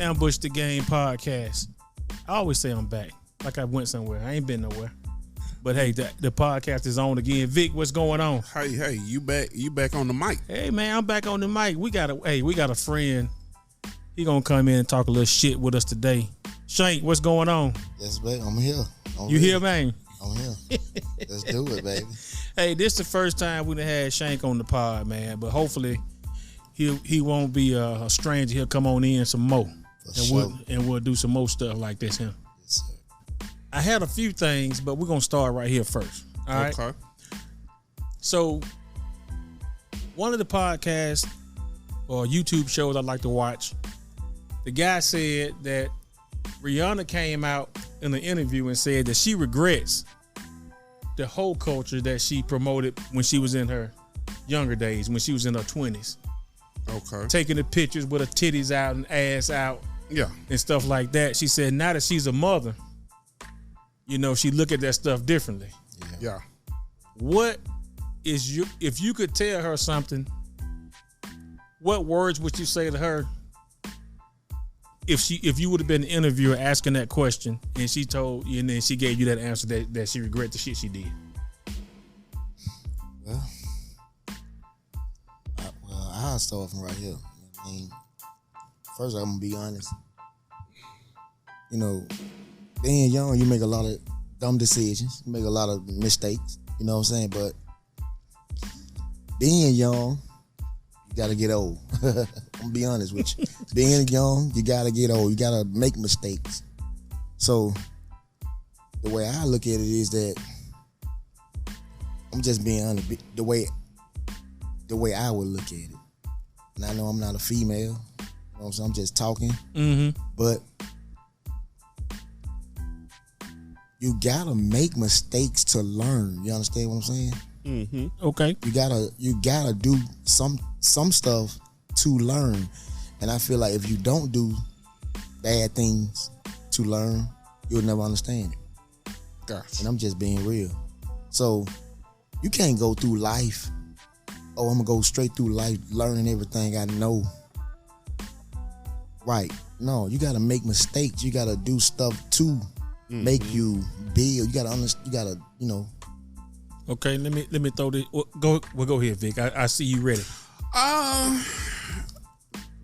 Ambush the Game podcast. I always say I'm back, like I went somewhere. I ain't been nowhere. But hey, the podcast is on again. Vic, what's going on? Hey, you back on the mic. Hey man, I'm back on the mic. We got a friend. He gonna come in and talk a little shit with us today. Shank, what's going on? Yes, baby. I'm here. You here, man? I'm here. Let's do it, baby. Hey, this is the first time we done had Shank on the pod, man. But hopefully he won't be a stranger. He'll come on in some more. We'll do some more stuff like this here. Yes, sir. I had a few things, but we're gonna start right here first. All right. Okay. So one of the podcasts or YouTube shows I like to watch, the guy said that Rihanna came out in an interview and said that she regrets the whole culture that she promoted when she was in her younger days, when she was in her 20s. Okay. Taking the pictures with her titties out and ass out. Yeah. And stuff like that. She said now that she's a mother, you know, she look at that stuff differently. Yeah. What is if you could tell her something, what words would you say to her if you would have been the interviewer asking that question and she told you and then she gave you that answer that she regret the shit she did? Well, I'll start from right here. I mean, first I'm gonna be honest. You know, being young, you make a lot of dumb decisions. You make a lot of mistakes. You know what I'm saying? But being young, you gotta get old. I'm gonna be honest with you. Being young, you gotta get old. You gotta make mistakes. So the way I look at it is that I'm just being honest. The way I would look at it. And I know I'm not a female. You know what I'm saying? I'm just talking. Mm-hmm. But you gotta make mistakes to learn. You understand what I'm saying? Mm-hmm. Okay. You gotta do some stuff to learn. And I feel like if you don't do bad things to learn, you'll never understand it. Gotcha. And I'm just being real. So you can't go through life. Oh, I'm gonna go straight through life learning everything I know. Right. No, you gotta make mistakes. You gotta do stuff to make you build. You gotta, you know. Okay, let me throw this. Go ahead, Vic. I see you ready.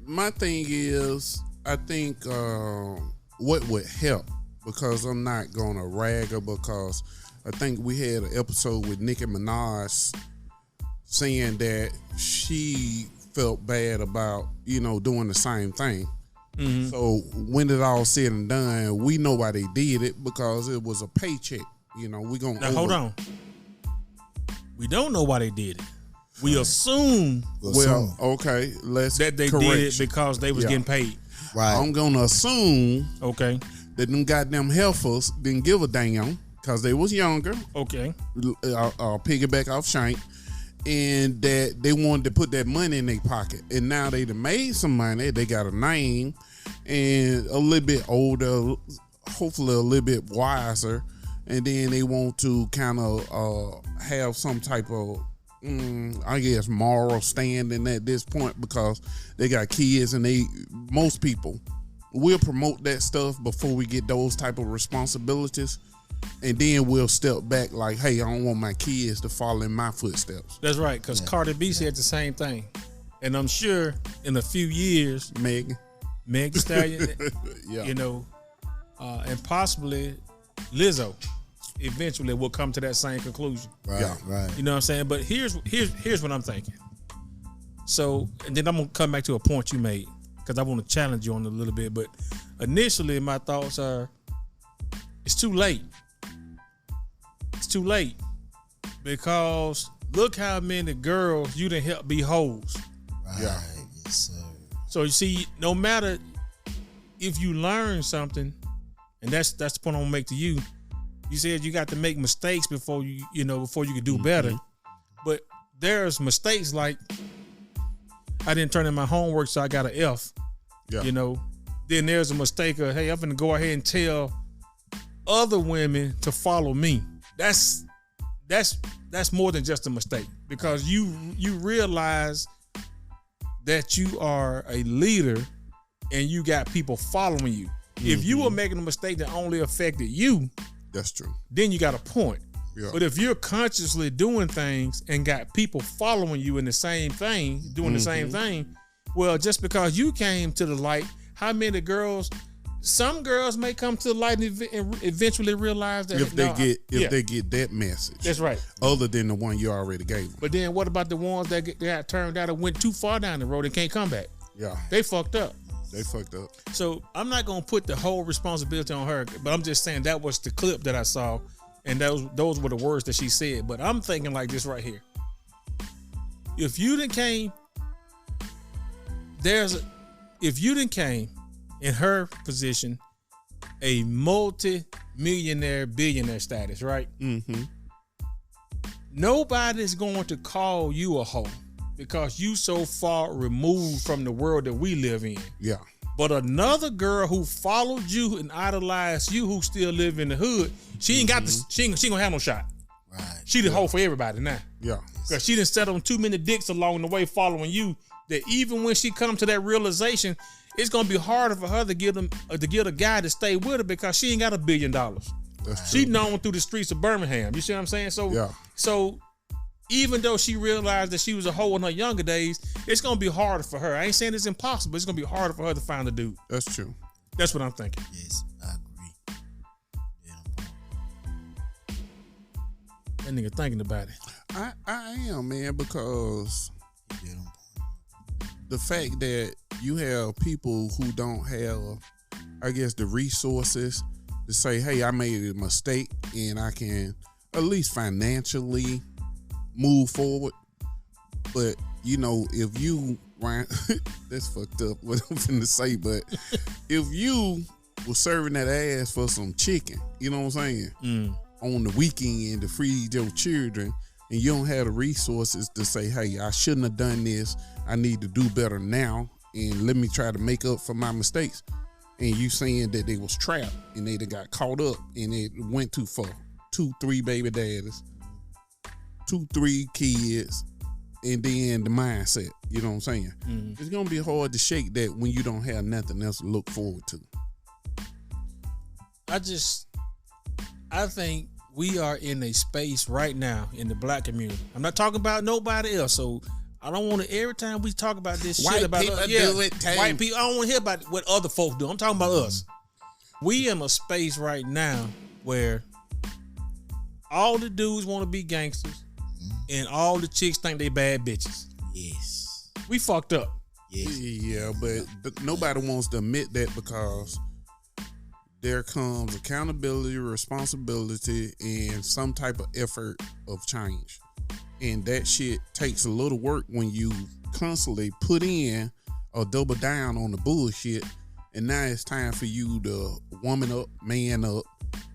My thing is, I think what would help, because I'm not gonna rag her, because I think we had an episode with Nicki Minaj saying that she felt bad about, you know, doing the same thing. Mm-hmm. So when it all said and done, we know why they did it, because it was a paycheck. You know, we gonna hold on. We don't know why they did it. We assume. Well, okay, that they did it because they was getting paid. Right. I'm gonna assume. Okay. That them goddamn heifers didn't give a damn because they was younger. Okay. I'll piggyback off Shank. And that they wanted to put that money in their pocket. And now they done made some money. They got a name and a little bit older, hopefully a little bit wiser. And then they want to kind of have some type of, I guess, moral standing at this point, because they got kids, and most people will promote that stuff before we get those type of responsibilities. And then we'll step back like, hey, I don't want my kids to follow in my footsteps. That's right, because Cardi B said the same thing. And I'm sure in a few years, Meg Thee Stallion, you know, and possibly Lizzo eventually will come to that same conclusion. Right. You know what I'm saying? But here's what I'm thinking. So, and then I'm going to come back to a point you made, because I want to challenge you on it a little bit. But initially, my thoughts are, it's too late. It's too late, because look how many girls you done help be hoes. Right. Yeah. Yes, sir. So you see, no matter if you learn something, and that's the point I'm gonna make to you. You said you got to make mistakes before you can do better. But there's mistakes like I didn't turn in my homework, so I got an F. Yeah. You know, then there's a mistake of, hey, I'm gonna go ahead and tell other women to follow me. That's more than just a mistake, because you realize that you are a leader and you got people following you. If you were making a mistake that only affected you, that's true. Then you got a point. Yeah. But if you're consciously doing things and got people following you in the same thing, doing the same thing, well, just because you came to the light, how many girls? Some girls may come to the light and eventually realize that if they get that message. That's right. Other than the one you already gave them. But then what about the ones that got turned out and went too far down the road and can't come back? Yeah. They fucked up. So I'm not gonna put the whole responsibility on her, but I'm just saying that was the clip that I saw, and those were the words that she said. But I'm thinking like this right here. If you done came in her position, a multi-millionaire, billionaire status, right? Mm-hmm. Nobody's going to call you a hoe because you so far removed from the world that we live in. Yeah. But another girl who followed you and idolized you, who still live in the hood, she ain't got this. She ain't gonna have no shot. Right. She the hoe for everybody now. Yeah. Because she done set on too many dicks along the way following you. That even when she comes to that realization, it's gonna be harder for her to get a guy to stay with her because she ain't got $1 billion. That's She true. known through the streets of Birmingham. You see what I'm saying? So even though she realized that she was a hoe in her younger days, it's gonna be harder for her. I ain't saying it's impossible. It's gonna be harder for her to find a dude. That's true. That's what I'm thinking. Yes, I agree. That nigga thinking about it. I am, man, because the fact that you have people who don't have, I guess, the resources to say, hey, I made a mistake and I can at least financially move forward. But, if you, Ryan, that's fucked up what I'm finna say, but if you were serving that ass for some chicken, you know what I'm saying, on the weekend to feed your children, and you don't have the resources to say, hey, I shouldn't have done this, I need to do better now, and let me try to make up for my mistakes. And you saying that they was trapped and they done got caught up and it went too far. 2-3 baby daddies, 2-3 kids, and then the mindset. You know what I'm saying? Mm-hmm. It's gonna be hard to shake that when you don't have nothing else to look forward to. I think we are in a space right now in the black community. I'm not talking about nobody else, so I don't want to, every time we talk about this white shit about people do it, white people, I don't want to hear about what other folks do. I'm talking about us. We in a space right now where all the dudes want to be gangsters and all the chicks think they bad bitches. Yes. We fucked up. Yes. Yeah, but nobody wants to admit that because there comes accountability, responsibility, and some type of effort of change. And that shit takes a little work when you constantly put in or double down on the bullshit. And now it's time for you to woman up, man up,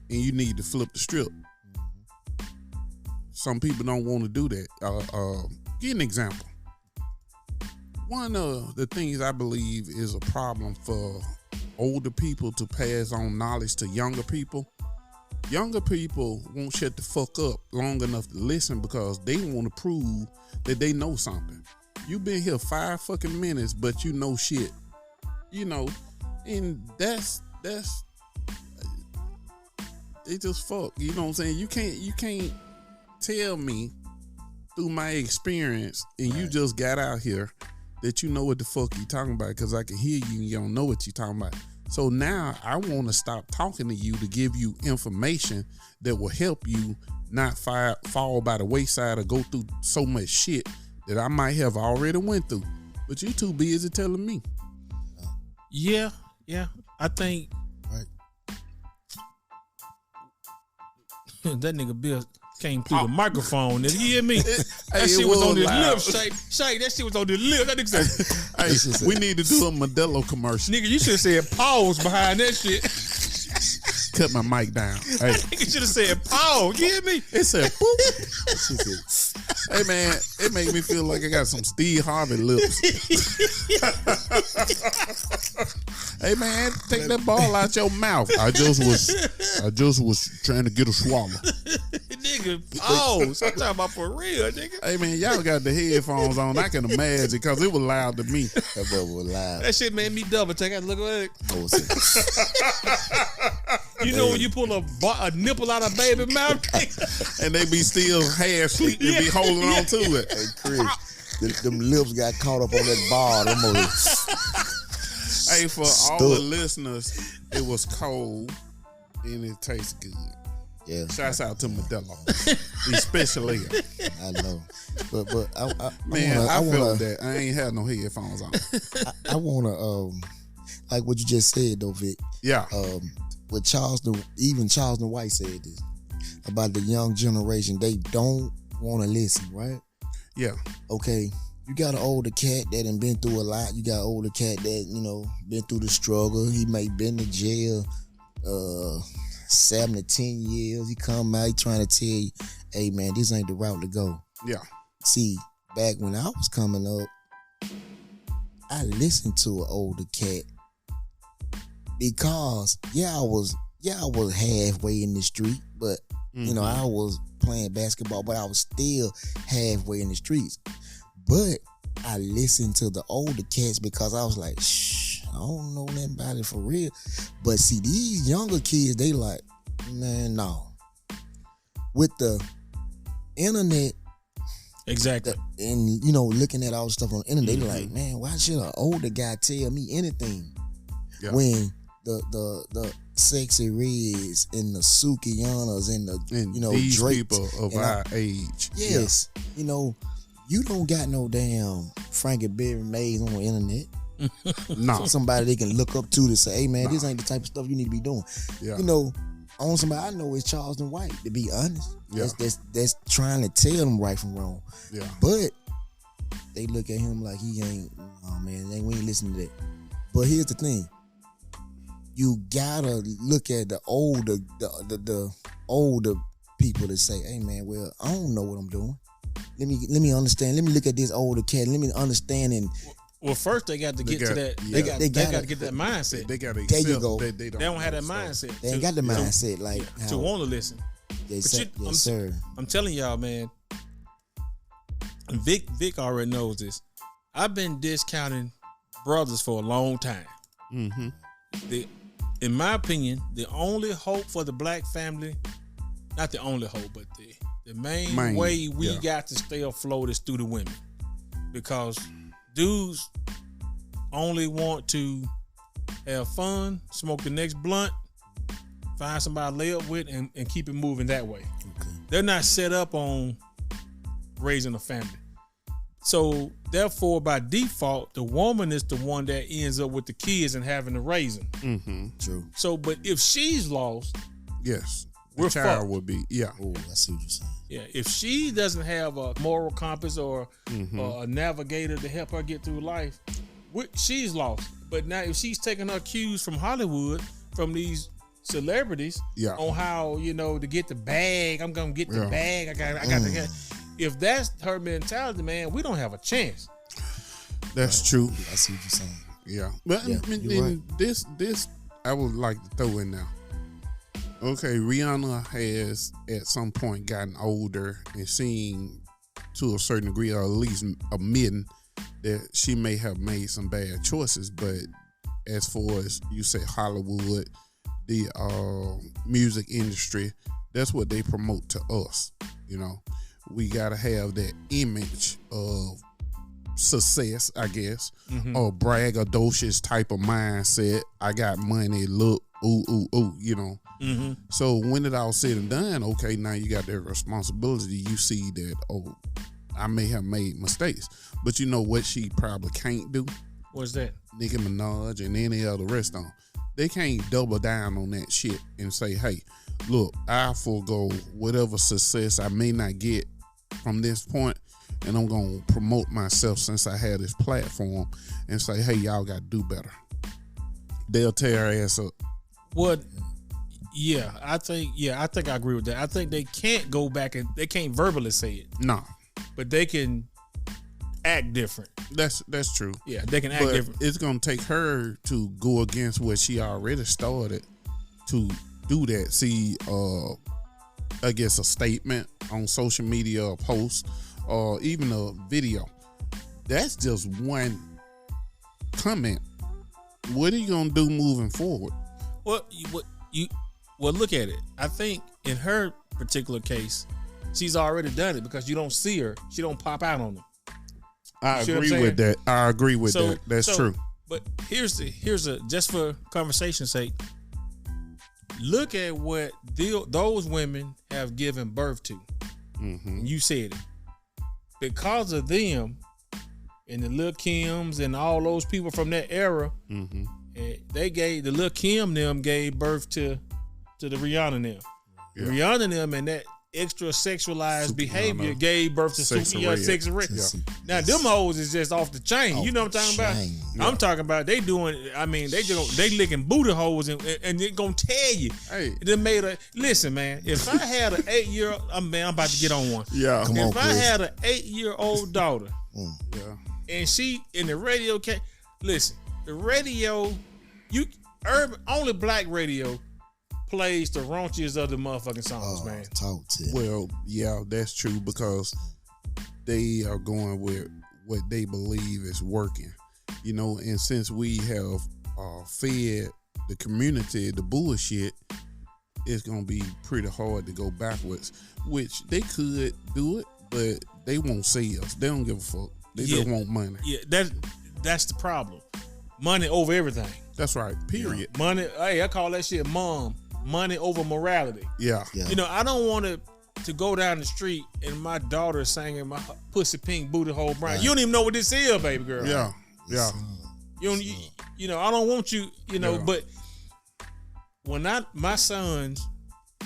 and you need to flip the strip. Some people don't want to do that. Give an example. One of the things I believe is a problem for older people to pass on knowledge to younger people. Younger people won't shut the fuck up long enough to listen because they want to prove that they know something. You've been here 5 fucking minutes, but you know shit. And that's it just fuck. You know what I'm saying? You can't tell me through my experience and you just got out here that you know what the fuck you talking about because I can hear you and you don't know what you talking about. So now I want to stop talking to you to give you information that will help you not fall by the wayside or go through so much shit that I might have already went through. But you too busy telling me. Yeah. I think that nigga Bill came through the microphone. Nigga, you hear me? That shit was on his lips. Shake, that shit was on his lips. That nigga said, hey, we need to do a Modelo commercial. Nigga, you should have said pause behind that shit. Cut my mic down. Hey. Nigga should have said pause. You hear me? It said boop. Hey man, it made me feel like I got some Steve Harvey lips. Hey man, take that ball out your mouth. I just was trying to get a swallow. nigga. Oh, so I'm talking about for real, nigga. Hey man, y'all got the headphones on. I can imagine because it was loud to me. That boy was loud. That shit made me double take. I look at it. Oh, You know when you pull a nipple out of baby mouth, And they be still half asleep and be holding on to it. Hey, Chris, them lips got caught up on that bar. Hey, for all the listeners, it was cold and it tastes good. Yeah. Shouts out to Modelo, especially. I know, but I felt that I ain't had no headphones on. I wanna like what you just said though, Vic. Yeah. What even Charleston White said this about the young generation. They don't want to listen, right? Yeah. Okay. You got an older cat that done been through a lot. You got an older cat that, been through the struggle. He may been to jail 7 to 10 years. He come out, he trying to tell you, hey man, this ain't the route to go. Yeah. See, back when I was coming up, I listened to an older cat because I was halfway in the street, but I was playing basketball, but I was still halfway in the streets. But I listened to the older cats because I was like, I don't know nothing about it for real. But see, these younger kids, they like, man, no. With the internet, exactly, and looking at all the stuff on the internet, they like, man, why should an older guy tell me anything? Yeah. When the Sexy Reds and the Sukianas and the these Drakes people of our age. Yes, you don't got no damn Frankie Berry Mays on the internet. No. Somebody they can look up to say, hey man, this ain't the type of stuff you need to be doing. Yeah. On somebody I know is Charleston White, to be honest. Yeah. That's trying to tell them right from wrong. Yeah. But they look at him like he ain't, oh man, we ain't listening to that. But here's the thing. You gotta look at the older people that say, hey man, well, I don't know what I'm doing. Let me understand. Let me look at this older cat. Let me understand. And well, first they got to get to that. They They got to get that mindset. They got to there you go. They don't have that mindset. They ain't got the mindset to want to listen. Yes, sir. I'm telling y'all, man. Vic already knows this. I've been discounting brothers for a long time. Mm-hmm. In my opinion, the only hope for the black family, not the only hope, but the main way we got to stay afloat is through the women. Because dudes only want to have fun, smoke the next blunt, find somebody to lay up with, and keep it moving that way. Okay. They're not set up on raising a family. So, therefore, by default, the woman is the one that ends up with the kids and having to raise them. Mm-hmm. True. So, but if she's lost, yes, we're the child fucked. would be, yeah. Oh, I see what you're saying. Yeah, if she doesn't have a moral compass or a navigator to help her get through life, she's lost. But now, if she's taking her cues from Hollywood, from these celebrities, on how to get the bag, I'm gonna get the bag. I got to get. If that's her mentality, man, we don't have a chance. That's true. I see what you're saying. Yeah, but right. this I would like to throw in now. Okay, Rihanna has at some point gotten older and seen to a certain degree, or at least admitting that she may have made some bad choices. But as far as you say, Hollywood, the music industry, that's what they promote to us. We gotta have that image of success, I guess, or braggadocious type of mindset. I got money, look, ooh, Mm-hmm. So when it all said and done, okay, now you got that responsibility. You see that, I may have made mistakes, but you know what she probably can't do? What's that? Nicki Minaj and any other rest on. They can't double down on that shit and say, hey, look, I forego whatever success I may not get from this point, and I'm going to promote myself since I had this platform and say, hey, y'all got to do better. They'll tear her ass up. What? Yeah, I think I agree with that. I think they can't go back and they can't verbally say it. No. But they can act different. That's true. Yeah, they can act different. It's going to take her to go against what she already started to do that. See, I guess, a statement on social media, a post, or even a video. That's just one comment. What are you gonna do moving forward? Well, look at it. I think in her particular case, she's already done it because you don't see her. She don't pop out on them. I agree with that. I agree with that. That's true. But here's a just for conversation's sake. Look at what those women have given birth to. Mm-hmm. You said it. Because of them and the Lil Kims and all those people from that era, mm-hmm. They gave the Lil Kim them gave birth to the Rihanna them. Yeah. Rihanna them and that extra sexualized behavior gave birth to Super Young Sexy Red. Yeah. Now them hoes is just off the chain. You know what I'm talking about? Yeah. I'm talking about they doing. I mean they licking booty holes and they gonna tell you. Hey, they made a listen, man. If I had an 8-year, I'm about to get on one. Yeah, if I had an 8-year-old daughter, and she in the radio listen, the radio, only black radio plays the raunchiest of the motherfucking songs, man. Talk to it. Well, yeah, that's true because they are going with what they believe is working, and since we have fed the community the bullshit, it's gonna be pretty hard to go backwards. Which they could do it, but they won't see us. They don't give a fuck. They just want money. Yeah, that's the problem. Money over everything. That's right. Period. Yeah. Money. Hey, I call that shit money over morality. Yeah. I don't want to go down the street and my daughter is singing my pussy pink booty hole brown. You don't even know what this is, baby girl. Yeah. Yeah. I don't want you. But when my sons,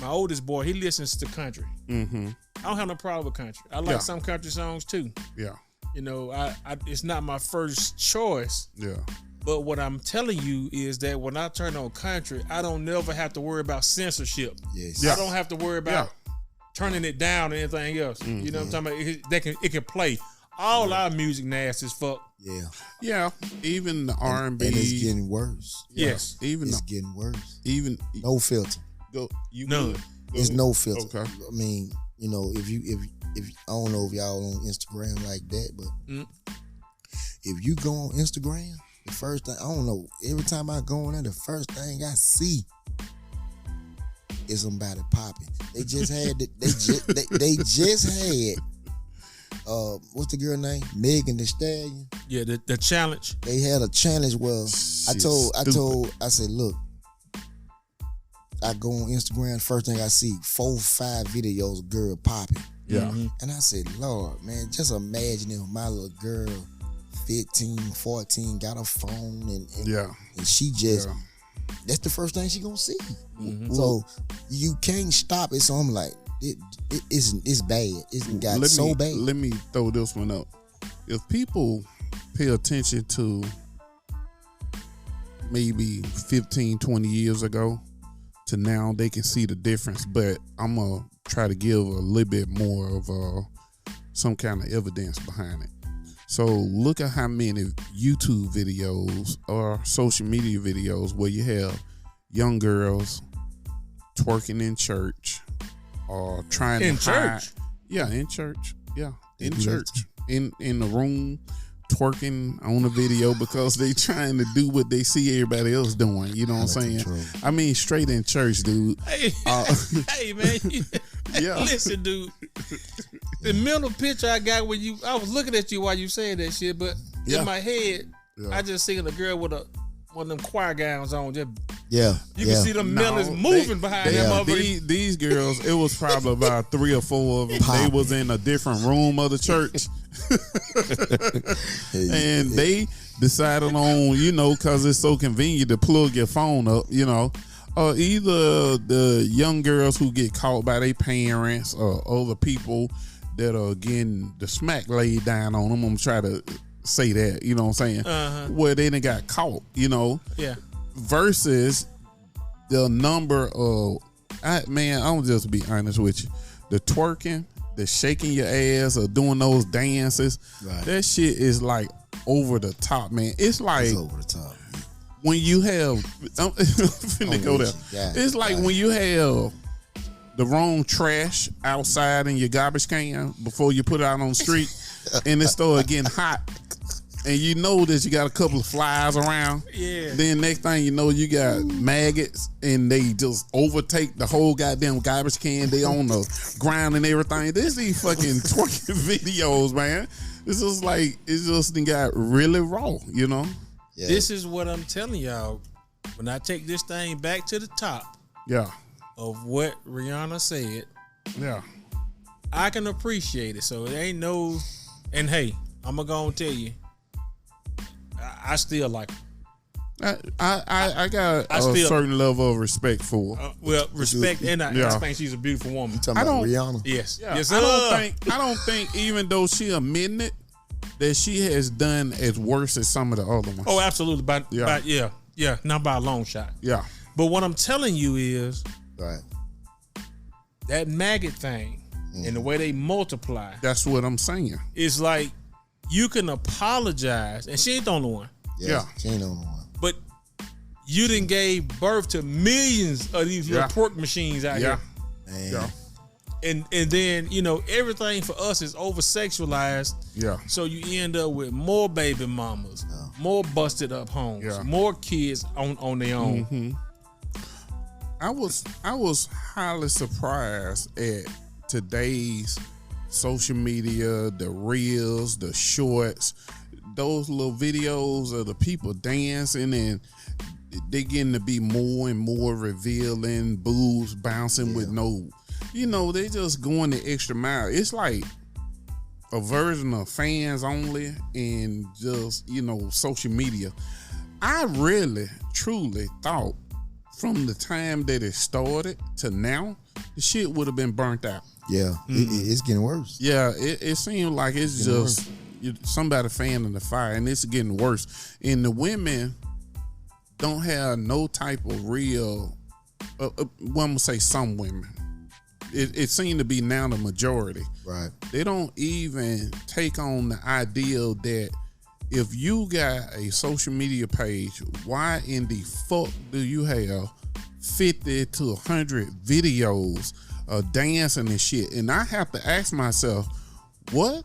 my oldest boy, he listens to country. Mm-hmm. I don't have no problem with country. I like some country songs too. Yeah. It's not my first choice. Yeah. But what I'm telling you is that when I turn on country, I don't never have to worry about censorship. Yes. I don't have to worry about turning it down or anything else. Mm-hmm. You know what I'm talking about? It can play. All our music nasty as fuck. Yeah. Yeah. Even the R&B. And it's getting worse. Yes. It's getting worse. Even no filter. None. There's no filter. Okay. I mean, if I don't know if y'all on Instagram like that, but if you go on Instagram, the first thing, I don't know, every time I go on there, the first thing I see is somebody popping. They just had they just had what's the girl name? Megan Thee Stallion. Yeah, the challenge. They had a challenge where I said, look, I go on Instagram, first thing I see, 4-5 videos of girl popping. Yeah. Mm-hmm. And I said, Lord, man, just imagine if my little girl 15, 14 got a phone and she just that's the first thing she gonna see. Mm-hmm. So you can't stop it. So I'm like, it's bad. It's got so bad. Let me throw this one up. If people pay attention to maybe 15, 20 years ago to now, they can see the difference. But I'm gonna try to give a little bit more of some kind of evidence behind it. So look at how many YouTube videos or social media videos where you have young girls twerking in church or trying to hide. Yeah, in church. Yeah, in church. In the room twerking on the video because they trying to do what they see everybody else doing. You know what I'm saying? Control. I mean, straight in church, dude. Hey, hey man. Yeah. Listen, dude. The mental picture I got when I was looking at you while you saying that shit, but in my head, I just seen a girl with one of them choir gowns on. Just you can see them melons moving behind them motherfuckers. These girls, it was probably about 3 or 4 of them. They was in a different room of the church. And they decided on, because it's so convenient to plug your phone up, or either the young girls who get caught by their parents or other people that are getting the smack laid down on them. I'm going to try to say that, you know what I'm saying? Uh-huh. Where they done got caught, Yeah. Versus the number of, I'm just be honest with you. The twerking, the shaking your ass or doing those dances, that shit is like over the top, man. It's like it's over the top. When you have, I'm finna go there. It's like when you have the wrong trash outside in your garbage can before you put it out on the street, and it started getting hot, and you know that you got a couple of flies around. Yeah. Then next thing you know, you got maggots, and they just overtake the whole goddamn garbage can. They on the ground and everything. This these fucking twerking videos, man. It's just like it just got really raw, you know. Yeah. This is what I'm telling y'all. When I take this thing back to the top Yeah, of what Rihanna said, yeah, I can appreciate it. So it ain't no. And hey, I'm gonna go and tell you, I still like her. I got I a still- certain level of respect for her. Well, respect, and I Yeah. think she's a beautiful woman. Talking about Rihanna. Yes, Yeah, yes, I sir. don't think even though she admitting it, that she has done as worse as some of the other ones. Oh, absolutely. Yeah. Yeah, not by a long shot. Yeah, But what I'm telling you is Right. that maggot thing and the way they multiply that's what I'm saying. is like you can apologize, and she ain't the only one, Yeah. She ain't on the one. but you done gave birth to millions of these little Yeah. pork machines out Yeah, Man. yeah, here. And then, everything for us is over sexualized. yeah, So you end up with more baby mamas, more busted up homes, Yeah. more kids on their own. Mm-hmm. I was highly surprised at today's social media, the reels, the shorts, those little videos of the people dancing, and they getting to be more and more revealing, boobs bouncing with no, they just going the extra mile. It's like a version of fans only and just, social media. I really, truly thought from the time that it started to now, the shit would have been burnt out. Yeah. It's getting worse. Yeah, it seemed like it's just somebody fanning the fire, and it's getting worse. And the women don't have no type of real, one would say some women. It seemed to be now the majority. Right. They don't even take on the ideal that if you got a social media page, why in the fuck do you have 50 to 100 videos of dancing and shit? And I have to ask myself, what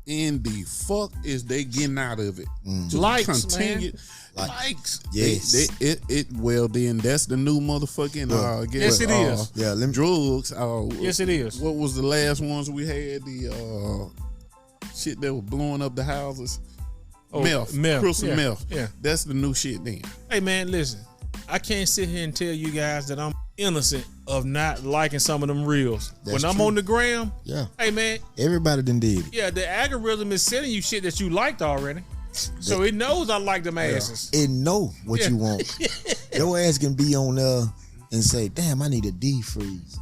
in the fuck is they getting out of it? To Likes, man. Likes. Yes. Well, then that's the new motherfucking Yes, it is. Yeah, let me drugs. Yes, it is. What was the last ones we had? The shit that was blowing up the houses. Meth. Crystal Yeah. meth. Yeah. That's the new shit then. Hey, man, listen. I can't sit here and tell you guys that I'm innocent of not liking some of them reels. That's when I'm true. on the gram, Yeah. hey, man, Everybody done did it. yeah, the algorithm is sending you shit that you liked already. So it knows I like them asses. It know what Yeah. you want. Your ass can be on there and say, damn, I need a defreeze.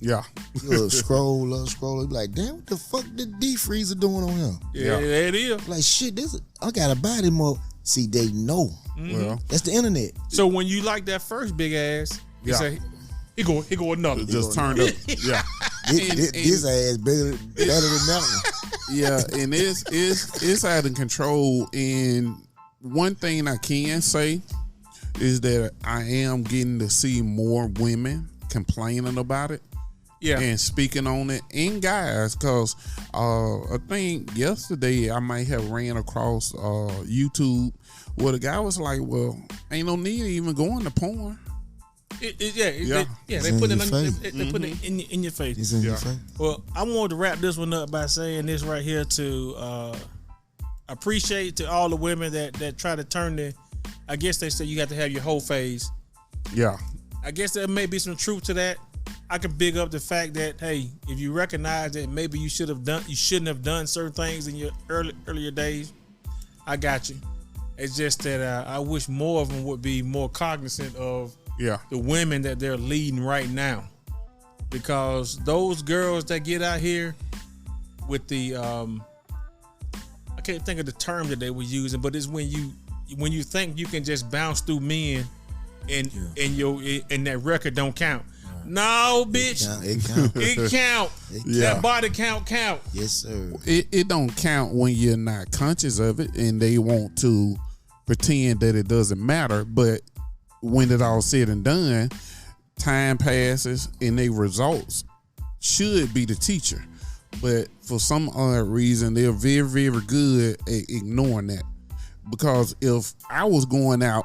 Yeah. You'll scroll, be like, damn, what the fuck the defreezer doing on here? Yeah, it is. Like, shit, I gotta buy them more. See, they know. Well, That's the internet. So when you like that first big ass, you Yeah. say, he go another. it just turned up. Yeah. This ass better than that one. Yeah, and it's out of control. And one thing I can say is that I am getting to see more women complaining about it. Yeah. And speaking on it, and guys, because I think yesterday I might have ran across YouTube where the guy was like, well, ain't no need of even going to porn. They It's put in it your on, face. they put it in your face. It's in your Yeah. face. Well, I wanted to wrap this one up by saying this right here to appreciate to all the women that try to turn the. I guess they say you got to have your whole phase. Yeah. I guess there may be some truth to that. I can big up the fact that hey, if you recognize that maybe you shouldn't have done certain things in your earlier days, I got you. It's just that I wish more of them would be more cognizant of Yeah. the women that they're leading right now, because those girls that get out here with the I can't think of the term that they were using, but it's when you think you can just bounce through men and that record don't count. No, bitch. It count. It count. Yeah. That body count. Yes, sir. It don't count when you're not conscious of it and they want to pretend that it doesn't matter. But when it all said and done, time passes and their results should be the teacher. But for some odd reason, they're very, very good at ignoring that. Because if I was going out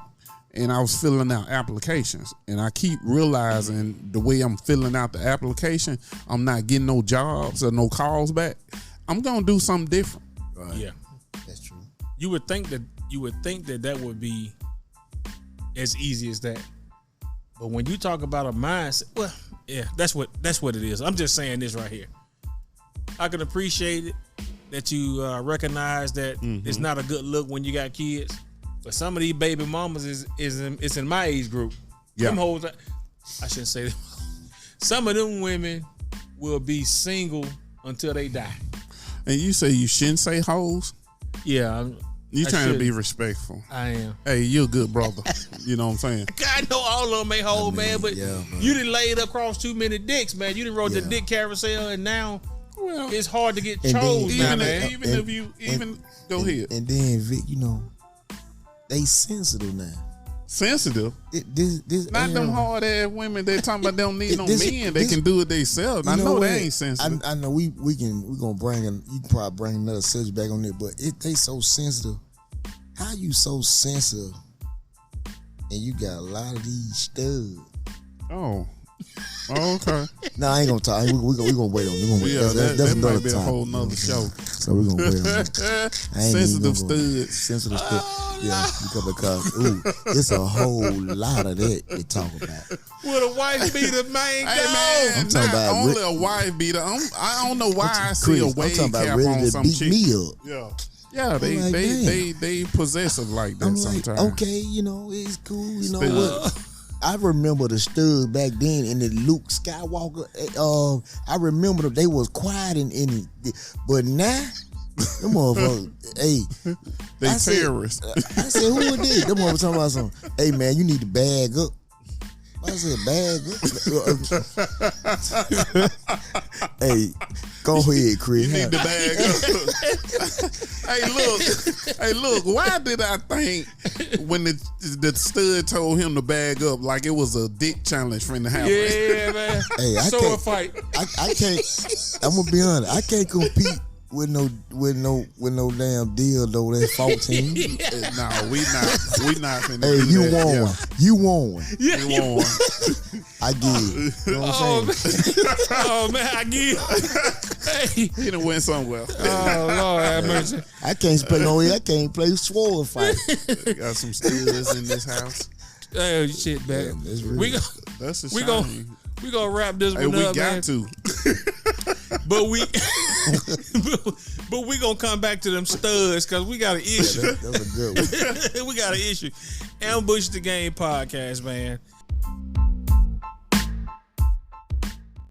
and I was filling out applications and I keep realizing the way I'm filling out the application, I'm not getting no jobs or no calls back, I'm going to do something different. Right. Yeah. That's true. You would think that would be as easy as that. But when you talk about a mindset, well, yeah, that's what it is. I'm just saying this right here. I can appreciate it that you recognize that it's not a good look when you got kids. But some of these baby mamas is in my age group. Yeah. Them hoes, I shouldn't say that. Some of them women will be single until they die. And you say you shouldn't say hoes? Yeah. You trying to be respectful. I am. Hey, you're a good brother. You know what I'm saying? I know all of them ain't whole, man, but man. you done laid across too many dicks, man. You done rode the dick carousel, and now it's hard to get chose now, man. Go ahead. And then, Vic, you know, they sensitive now. Sensitive? This Not them hard ass women they talking about they don't need no men. They can do it themselves. I know they ain't sensitive. I know we're gonna bring you can probably bring another subject back on it, but they so sensitive. How you so sensitive and you got a lot of these studs? Oh, okay. No, I ain't gonna talk. We're gonna wait on it. We're gonna wait. Yeah, that's that another might be a time. whole nother show. So we're gonna wait on it. Sensitive studs. Sensitive studs. Yeah, because it's a whole lot of that they talk about. Will a wife be the main Hey goal? man, I'm talking about only a wife beater. I don't know why I see Chris, a wave I'm talking cap about ready on to some beat chick. me up. Yeah, they possessive like that I'm like, sometimes. okay, you know, it's cool. You know what? I remember the studs back then in the Luke Skywalker. I remember them. They was quiet in it, but now them motherfuckers. Hey, They I terrorists. I said, who is this? Them motherfuckers talking about something. Hey man, you need to bag up. I said, bag up. Hey, go ahead, Chris. You need to bag up. Hey, look. Why did I think when the stud told him to bag up like it was a dick challenge from the house? Yeah, man. Hey, Sword fight. I can't. I'm gonna be honest. I can't compete with no damn deal though. That's 14. No, we not finna Hey, do you that. won Yeah. one. You won one. You won. I get it. You know what I'm saying? Oh man, I give. Hey. He done went somewhere. Oh Lord, have mercy. I can't play no. I can't play sword fight. Got some studs in this house. Oh shit, man. That's real. We go. That's a We shame. We gonna wrap this Hey, one we up, got man. to. But we gonna come back to them studs because we got an issue. That's a good one. We got an issue. Ambush the Game podcast, man.